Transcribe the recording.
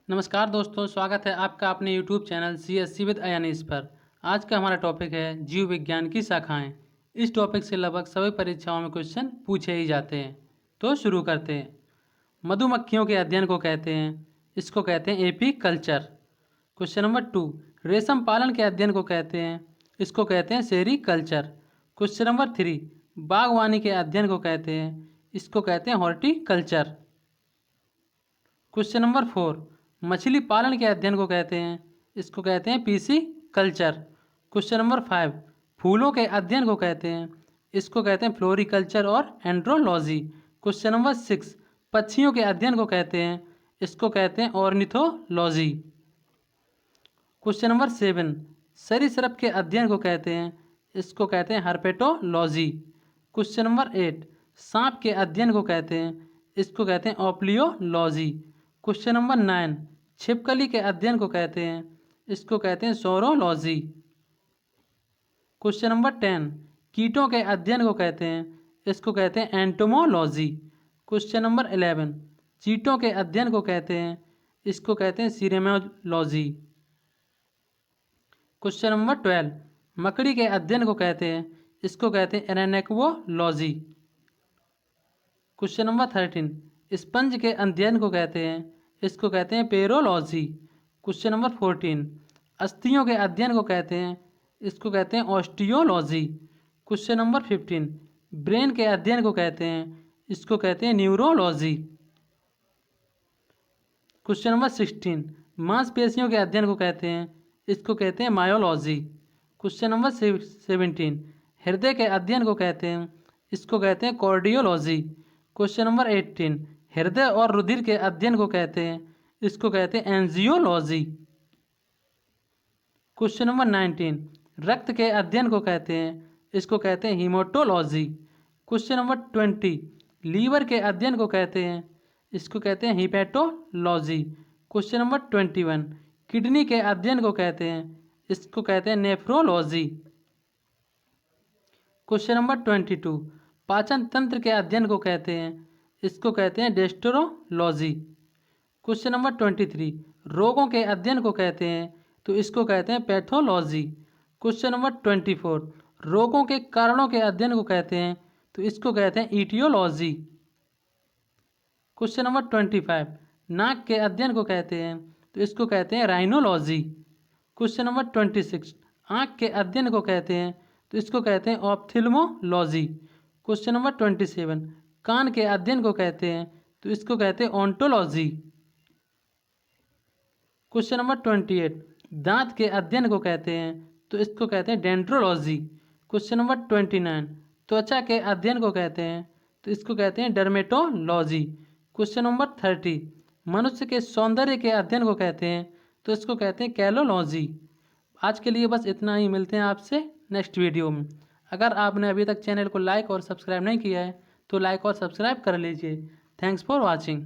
नमस्कार दोस्तों, स्वागत है आपका अपने यूट्यूब चैनल CSC विद अयानीस पर। आज का हमारा टॉपिक है जीव विज्ञान की शाखाएं। इस टॉपिक से लगभग सभी परीक्षाओं में क्वेश्चन पूछे ही जाते हैं। तो शुरू करते हैं। मधुमक्खियों के अध्ययन को कहते हैं, इसको कहते हैं एपी कल्चर। क्वेश्चन नंबर 2, रेशम पालन के अध्ययन को कहते हैं, इसको कहते हैं सेरी कल्चर। क्वेश्चन नंबर 3, बागवानी के अध्ययन को कहते हैं, इसको कहते हैं हॉर्टिकल्चर। क्वेश्चन नंबर 4, मछली पालन के अध्ययन को कहते हैं, इसको कहते हैं पीसी कल्चर। क्वेश्चन नंबर 5, फूलों के अध्ययन को कहते हैं, इसको कहते हैं फ्लोरिकल्चर और एंड्रोलॉजी। क्वेश्चन नंबर 6, पक्षियों के अध्ययन को कहते हैं, इसको कहते हैं ऑर्निथोलॉजी। क्वेश्चन नंबर 7, सरीसृप के अध्ययन को कहते हैं, इसको कहते हैं हर्पेटोलॉजी। क्वेश्चन नंबर 8, सांप के अध्ययन को कहते हैं, इसको कहते हैं ओप्लियोलॉजी। क्वेश्चन नंबर 9, छिपकली के अध्ययन को कहते हैं, इसको कहते हैं सोरोलॉजी। क्वेश्चन नंबर 10, कीटों के अध्ययन को कहते हैं, इसको कहते हैं एंटोमोलॉजी। क्वेश्चन नंबर 11, चींटों के अध्ययन को कहते हैं, इसको कहते हैं सीरेमोलॉजी। क्वेश्चन नंबर 12, मकड़ी के अध्ययन को कहते हैं, इसको कहते हैं एरेनेक्वोलॉजी। क्वेश्चन नंबर 13, स्पंज के अध्ययन को कहते हैं, इसको कहते हैं पेरोलॉजी। क्वेश्चन नंबर 14, अस्थियों के अध्ययन को कहते हैं, इसको कहते हैं ऑस्टियोलॉजी। क्वेश्चन नंबर 15, ब्रेन के अध्ययन को कहते हैं, इसको कहते हैं न्यूरोलॉजी। क्वेश्चन नंबर 16, मांसपेशियों के अध्ययन को कहते हैं, इसको कहते हैं मायोलॉजी। क्वेश्चन नंबर 17, हृदय के अध्ययन को कहते हैं, इसको कहते हैं कार्डियोलॉजी। क्वेश्चन नंबर 18, हृदय और रुधिर के अध्ययन को कहते हैं, इसको कहते हैं एंजियोलॉजी। क्वेश्चन नंबर 19, रक्त के अध्ययन को कहते हैं, इसको कहते हैं हीमोटोलॉजी। क्वेश्चन नंबर 20, लीवर के अध्ययन को कहते हैं, इसको कहते हैं हिपैटोलॉजी। क्वेश्चन नंबर 21, किडनी के अध्ययन को कहते हैं, इसको कहते हैं नेफ्रोलॉजी। क्वेश्चन नंबर 22, पाचन तंत्र के अध्ययन को कहते हैं, इसको कहते हैं गैस्ट्रोलॉजी। क्वेश्चन नंबर 23, रोगों के अध्ययन को कहते हैं, तो इसको कहते हैं पैथोलॉजी। क्वेश्चन नंबर 24, रोगों के कारणों के अध्ययन को कहते हैं, तो इसको कहते हैं ईटियोलॉजी। क्वेश्चन नंबर 25, नाक के अध्ययन को कहते हैं, तो इसको कहते हैं राइनोलॉजी। क्वेश्चन नंबर 26, आँख के अध्ययन को कहते हैं, तो इसको कहते हैं ऑप्थेल्मोलॉजी। क्वेश्चन नंबर 27, कान के अध्ययन को कहते हैं, तो इसको कहते हैं ओंटोलॉजी। क्वेश्चन नंबर 28, दांत के अध्ययन को कहते हैं, तो इसको कहते हैं डेंड्रोलॉजी। क्वेश्चन नंबर 29, त्वचा के अध्ययन को कहते हैं, तो इसको कहते हैं डर्मेटोलॉजी। क्वेश्चन नंबर 30, मनुष्य के सौंदर्य के अध्ययन को कहते हैं, तो इसको कहते हैं कैलोलॉजी। आज के लिए बस इतना ही, मिलते हैं आपसे नेक्स्ट वीडियो में। अगर आपने अभी तक चैनल को लाइक और सब्सक्राइब नहीं किया है तो लाइक और सब्सक्राइब कर लीजिए। Thanks for watching.